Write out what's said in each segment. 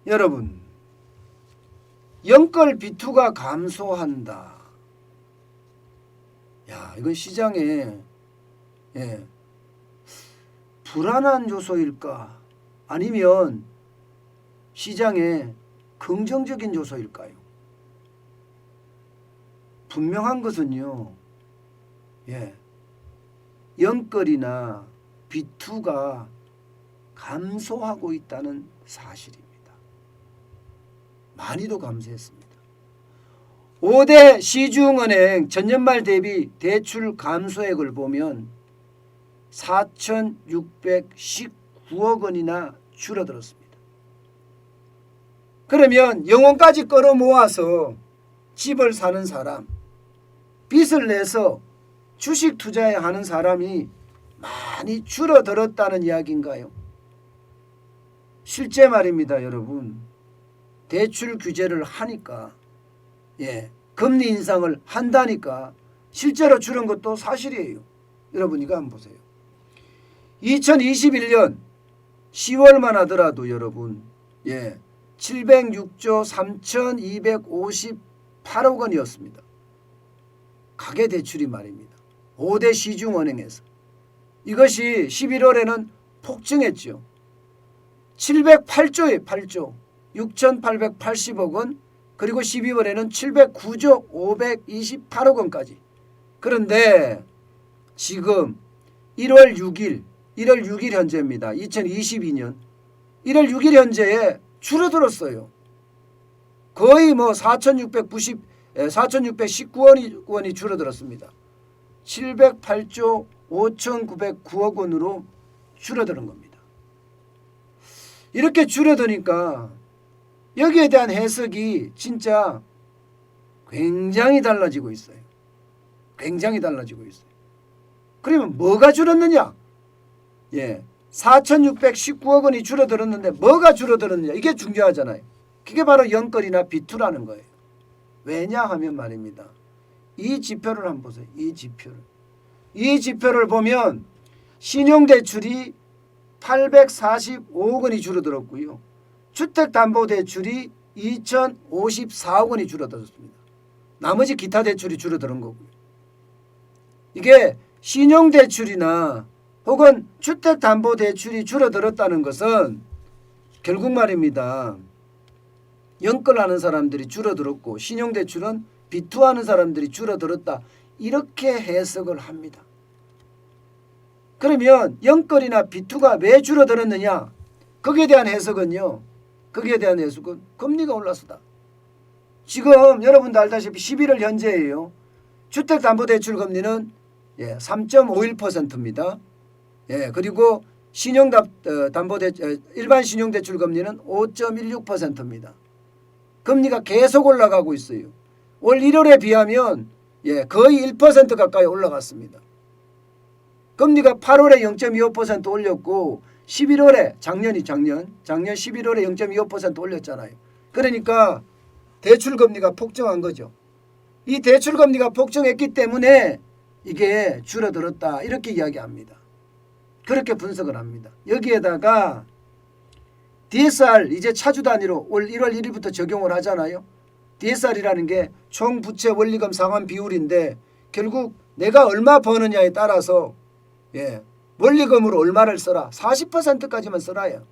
여러분, 영끌 비투가 감소한다. 야, 이건 시장에 불안한 요소일까? 아니면 시장에 긍정적인 요소일까요? 분명한 것은요, 영끌이나 비투가 감소하고 있다는 사실입니다. 많이도 감소했습니다. 5대 시중은행 전년말 대비 대출 감소액을 보면 4,619억 원이나 줄어들었습니다. 그러면 영혼까지 끌어모아서 집을 사는 사람, 빚을 내서 주식 투자에 하는 사람이 많이 줄어들었다는 이야기인가요? 실제 말입니다, 여러분. 대출 규제를 하니까, 금리 인상을 한다니까 실제로 줄은 것도 사실이에요. 여러분, 이거 한번 보세요. 2021년 10월만 하더라도 여러분, 706조 3,258억 원이었습니다. 가계대출이 말입니다. 5대 시중은행에서. 이것이 11월에는 폭증했죠. 708조에 8조 6,880억 원, 그리고 12월에는 709조 528억 원까지. 그런데 지금 1월 6일 현재입니다. 2022년 1월 6일 현재에 줄어들었어요. 거의 4,619원이 줄어들었습니다. 708조 5,909억 원으로 줄어드는 겁니다. 이렇게 줄어드니까 여기에 대한 해석이 진짜 굉장히 달라지고 있어요. 굉장히 달라지고 있어요. 그러면 뭐가 줄었느냐? 4,619억 원이 줄어들었는데 뭐가 줄어들었느냐? 이게 중요하잖아요. 그게 바로 영끌이나 비투라는 거예요. 왜냐하면 말입니다. 이 지표를 한번 보세요. 이 지표를 보면 신용대출이 845억 원이 줄어들었고요. 주택담보대출이 2,054억 원이 줄어들었습니다. 나머지 기타 대출이 줄어드는 거고요. 이게 신용대출이나 혹은 주택담보대출이 줄어들었다는 것은 결국 말입니다. 영끌하는 사람들이 줄어들었고 신용대출은 비투하는 사람들이 줄어들었다. 이렇게 해석을 합니다. 그러면 영끌이나 비투가 왜 줄어들었느냐? 거기에 대한 해석은 금리가 올라서다. 지금 여러분도 알다시피 11월 현재예요. 주택담보대출 금리는 3.51%입니다. 그리고 일반 신용대출 금리는 5.16%입니다. 금리가 계속 올라가고 있어요. 올 1월에 비하면 거의 1% 가까이 올라갔습니다. 금리가 8월에 0.25% 올렸고 11월에 작년 11월에 0.25% 올렸잖아요. 그러니까 대출금리가 폭증한 거죠. 이 대출금리가 폭증했기 때문에 이게 줄어들었다 이렇게 이야기합니다. 그렇게 분석을 합니다. 여기에다가 DSR 이제 차주 단위로 올 1월 1일부터 적용을 하잖아요. DSR이라는 게 총부채 원리금 상환 비율인데 결국 내가 얼마 버느냐에 따라서 원리금으로 얼마를 써라. 40%까지만 써라요.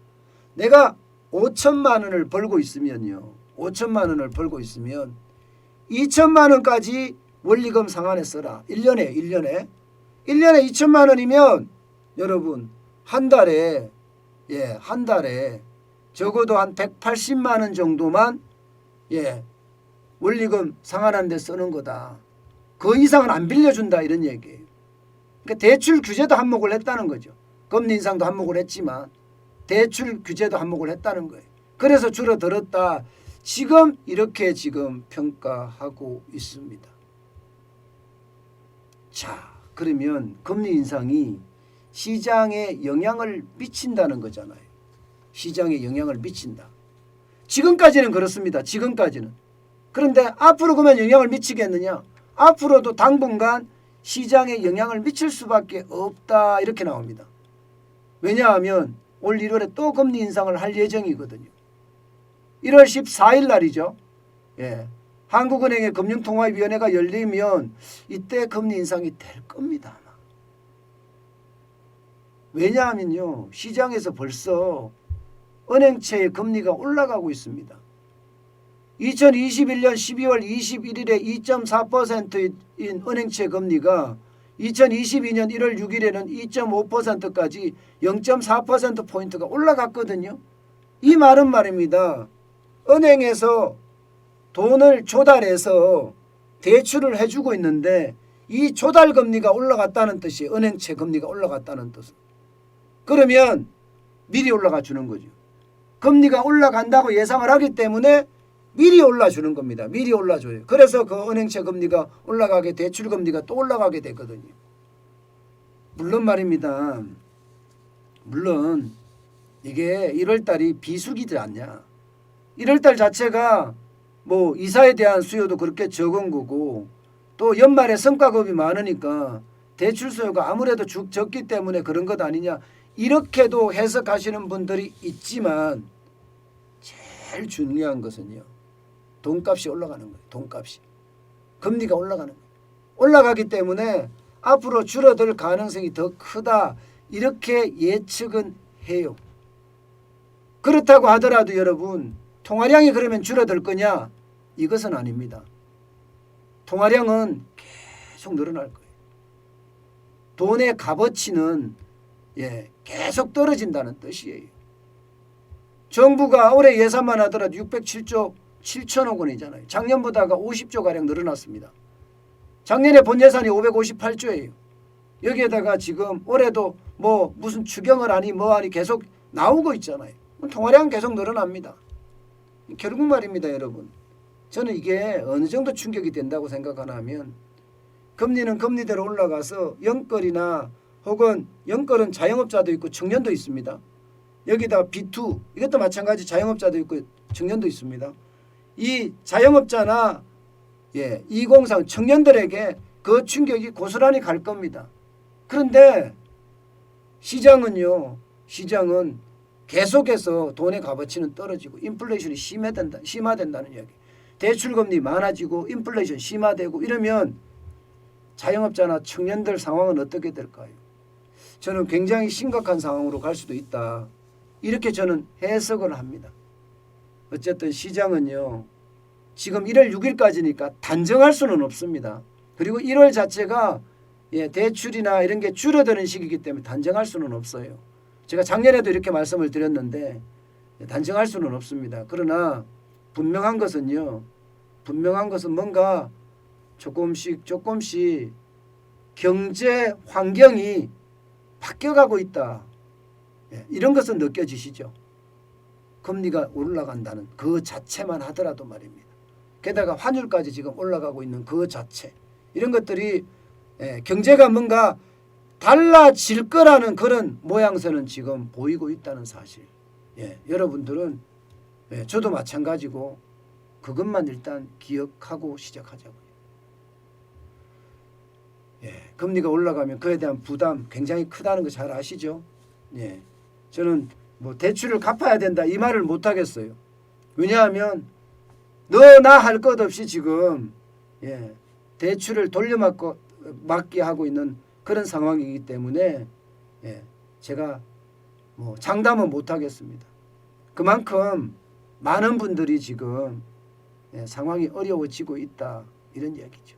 내가 5천만 원을 벌고 있으면요. 5천만 원을 벌고 있으면 2천만 원까지 원리금 상환에 써라. 1년에 2천만 원이면 여러분 한 달에 적어도 한 180만 원 정도만 원리금 상환하는 데 쓰는 거다. 그 이상은 안 빌려준다 이런 얘기예요. 그러니까 대출 규제도 한몫을 했다는 거죠. 금리 인상도 한몫을 했지만 대출 규제도 한몫을 했다는 거예요. 그래서 줄어들었다. 지금 이렇게 평가하고 있습니다. 자, 그러면 금리 인상이 시장에 영향을 미친다는 거잖아요. 시장에 영향을 미친다. 지금까지는 그렇습니다. 지금까지는. 그런데 앞으로 그러면 영향을 미치겠느냐? 앞으로도 당분간 시장에 영향을 미칠 수밖에 없다 이렇게 나옵니다. 왜냐하면 올 1월에 또 금리 인상을 할 예정이거든요. 1월 14일 날이죠. 예. 한국은행의 금융통화위원회가 열리면 이때 금리 인상이 될 겁니다. 아마. 왜냐하면요. 시장에서 벌써 은행채의 금리가 올라가고 있습니다. 2021년 12월 21일에 2.4%인 은행채 금리가 2022년 1월 6일에는 2.5%까지 0.4%포인트가 올라갔거든요. 이 말은 말입니다. 은행에서 돈을 조달해서 대출을 해주고 있는데 이 조달 금리가 올라갔다는 뜻이에요. 은행채 금리가 올라갔다는 뜻은. 그러면 미리 올라가 주는 거죠. 금리가 올라간다고 예상을 하기 때문에 미리 올라주는 겁니다. 미리 올라줘요. 그래서 그 은행채 금리가 올라가게 대출 금리가 또 올라가게 되거든요. 물론 말입니다. 물론 이게 1월달이 비수기지 않냐. 1월달 자체가 뭐 이사에 대한 수요도 그렇게 적은 거고 또 연말에 성과급이 많으니까 대출 수요가 아무래도 적기 때문에 그런 것 아니냐. 이렇게도 해석하시는 분들이 있지만 제일 중요한 것은요. 돈값이 올라가는 거예요. 돈값이. 금리가 올라가는 거예요. 올라가기 때문에 앞으로 줄어들 가능성이 더 크다. 이렇게 예측은 해요. 그렇다고 하더라도 여러분 통화량이 그러면 줄어들 거냐? 이것은 아닙니다. 통화량은 계속 늘어날 거예요. 돈의 값어치는 계속 떨어진다는 뜻이에요. 정부가 올해 예산만 하더라도 607조 7천억 원이잖아요. 작년보다가 50조가량 늘어났습니다. 작년에 본 예산이 558조예요. 여기에다가 지금 올해도 뭐 무슨 추경을 하니 뭐 하니 계속 나오고 있잖아요. 통화량 계속 늘어납니다. 결국 말입니다, 여러분. 저는 이게 어느 정도 충격이 된다고 생각하나 하면 금리는 금리대로 올라가서 영끌이나 혹은 영끌은 자영업자도 있고 청년도 있습니다. 여기다 B2 이것도 마찬가지 자영업자도 있고 청년도 있습니다. 이 자영업자나 2030 청년들에게 그 충격이 고스란히 갈 겁니다. 그런데 시장은 계속해서 돈의 값어치는 떨어지고 인플레이션이 심화된다는 이야기. 대출금리 많아지고 인플레이션 심화되고 이러면 자영업자나 청년들 상황은 어떻게 될까요? 저는 굉장히 심각한 상황으로 갈 수도 있다. 이렇게 저는 해석을 합니다. 어쨌든 시장은요. 지금 1월 6일까지니까 단정할 수는 없습니다. 그리고 1월 자체가 대출이나 이런 게 줄어드는 시기이기 때문에 단정할 수는 없어요. 제가 작년에도 이렇게 말씀을 드렸는데 단정할 수는 없습니다. 그러나 분명한 것은 뭔가 조금씩 경제 환경이 바뀌어가고 있다. 이런 것은 느껴지시죠? 금리가 올라간다는 그 자체만 하더라도 말입니다. 게다가 환율까지 지금 올라가고 있는 그 자체. 이런 것들이 경제가 뭔가 달라질 거라는 그런 모양새는 지금 보이고 있다는 사실. 여러분들은 저도 마찬가지고 그것만 일단 기억하고 시작하자고요. 금리가 올라가면 그에 대한 부담 굉장히 크다는 거 잘 아시죠? 저는 뭐 대출을 갚아야 된다 이 말을 못 하겠어요. 왜냐하면 너나 할 것 없이 지금 대출을 돌려막기 하고 있는 그런 상황이기 때문에 제가 뭐 장담은 못 하겠습니다. 그만큼 많은 분들이 지금 상황이 어려워지고 있다 이런 이야기죠.